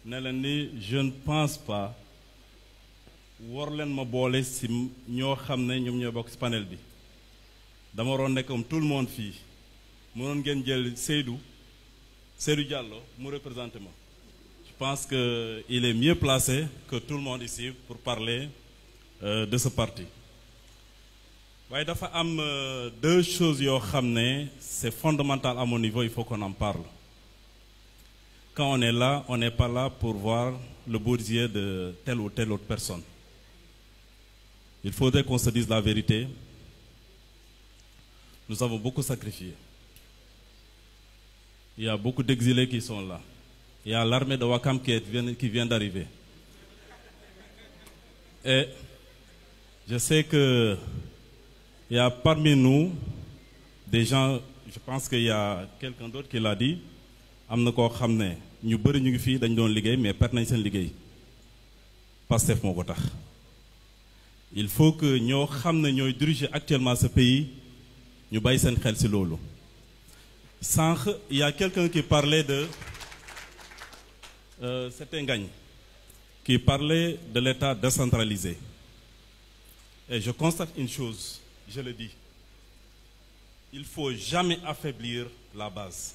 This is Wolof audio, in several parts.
ne leen ni je ne pense pas war leen ma boole si ñoo xam ne ñoom ñooy bokk si panel bi dama waroon nekk comme tout le monde fii mënoon ngeen jël Seydou Diallo mu représenté ma. Je pense que il est mieux placé que tout le monde ici pour parler de ce parti. waaye dafa am deux choses yoo xam ne c'est fondamental à mon niveau, il faut qu'on en parle. Quand on est là, on n'est pas là pour voir le beau yeux de telle ou telle autre personne. Il faudrait qu'on se dise la vérité. Nous avons beaucoup sacrifié. Il y a beaucoup d'exilés qui sont là. Il y a l'armée de Ouakam qui vient d'arriver. Et je sais que il y a parmi nous des gens, je pense qu'il y a quelqu'un d'autre qui l'a dit, am na koo xam ne ñu bëri ñu ngi fii dañ doon liggéey mais perte nañ seen liggéey Pastef moo ko tax. Il faut que ñoo xam ne ñooy diriger actuellement ce pays ñu bàyyi seen xel ci loolu. Sànq il y a quelqu'un qui parlait de c'était Ngagne qui parlait de l'État décentralisé. Et je constate une chose, je le dis, il faut jamais affaiblir la base.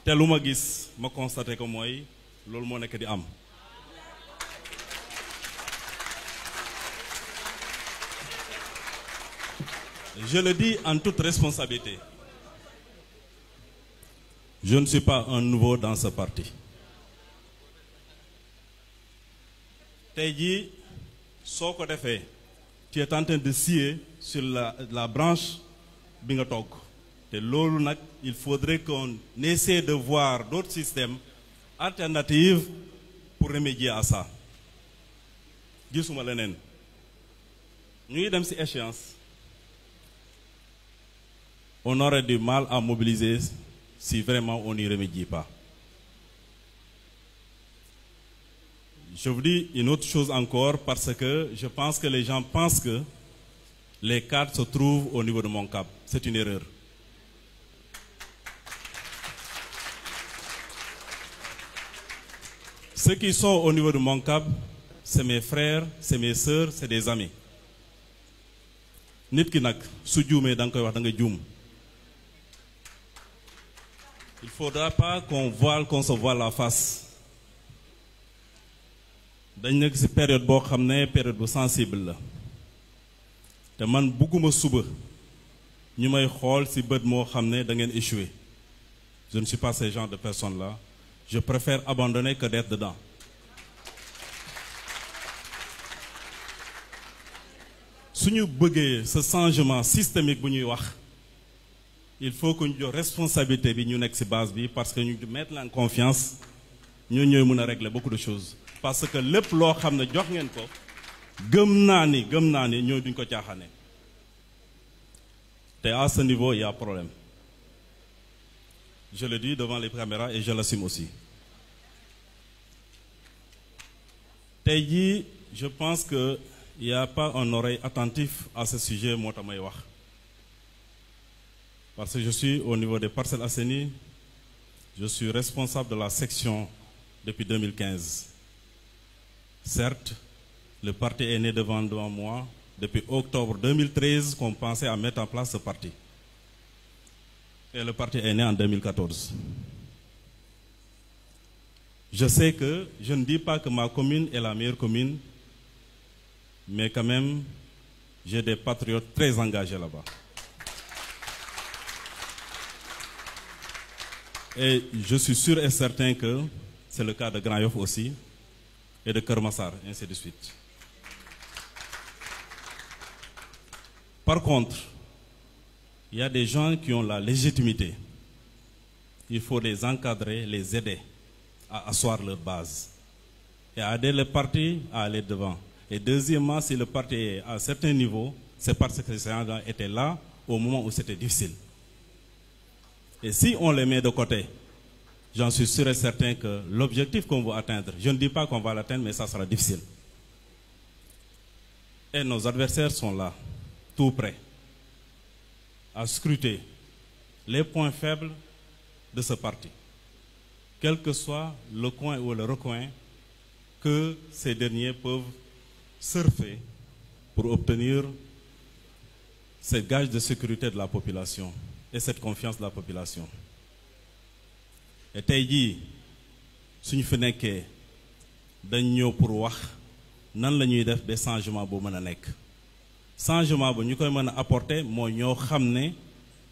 te lu ma gis ma constaté que mooy loolu moo nekk di am. Je le dis en toute responsabilité. Je ne suis pas un nouveau dans ce parti. Tey jii soo ko defee tu es en train de scier sur la branche bi nga toog te loolu nag il faudrait qu'on essaie de voir d'autres systèmes alternatifs pour remédier à ça. Gisuma leneen ñu ngi dem ci échéance. On aurait du mal à mobiliser si vraiment on n'y remédie pas. Je vous dis une autre chose encore parce que je pense que les gens pensent que les cartes se trouvent au niveau de Moncap. C'est une erreur. Ceux qui sont au niveau de Moncap, c'est mes frères, c'est mes sœurs, c'est des amis. Nit ki nag su juumee da nga koy wax da nga juum. Il faudra pas qu'on se voile la face. dañ nekk ci période boo xam ne période bu sensible la te man bugguma suba ñu may xool ci bët moo xam ne da ngeen échoué. Je ne suis pas ce genre de personne là. Je préfère abandonner que d'être dedans. su ñu bëggee ce changement systémique bu ñuy wax il faut que ñu jox responsabilité bi ñu nekk ci base bi parce que ñu mettre en confiance ñoo ñooy mën a régler beaucoup de choses. Parce que lépp loo xam ne jox ngeen ko gëm naa ni ñoo duñ ko caaxaane te à ce niveau il y a problème. Je le dis devant les caméras et je l'assume aussi. Tey jii je pense que il y a pas un oreille attentif à ce sujet moo tax may wax parce que je suis au niveau des Parcelles Assainies, je suis responsable de la section depuis 2015. Certes, le parti est né devant moi depuis octobre 2013 qu'on pensait à mettre en place ce parti. Et le parti est né en 2014. Je sais que, je ne dis pas que ma commune est la meilleure commune, mais quand même, j'ai des patriotes très engagés là-bas. Et je suis sûr et certain que c'est le cas de Grand Yoff aussi, et de Keur Massar, ainsi de suite. Par contre, il y a des gens qui ont la légitimité. Il faut les encadrer, les aider à asseoir leur base et à aider le parti à aller devant. Et deuxièmement, si le parti est à un certain niveau, c'est parce que ces gens étaient là au moment où c'était difficile. Et si on les met de côté, j'en suis sûr et certain que l'objectif qu'on veut atteindre, je ne dis pas qu'on va l'atteindre, mais ça sera difficile. Et nos adversaires sont là, tout prêts, à scruter les points faibles de ce parti, quel que soit le coin ou le recoin que ces derniers peuvent surfer pour obtenir ces gages de sécurité de la population et cette confiance de la population. Et tey jii suñu fi nekkee dañ ñëw pour wax nan la ñuy def ba changement bu mën a nekk changement bu ñu koy mën a apporter moo ñoo xam ne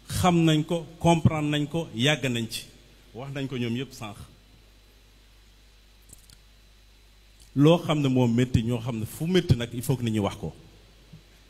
xam nañ ko comprendre nañ ko yàgg nañ ci wax nañ ko ñoom yépp sànq loo xam ne moo métti ñoo xam ne fu métti nag il faut que nit ñi wax ko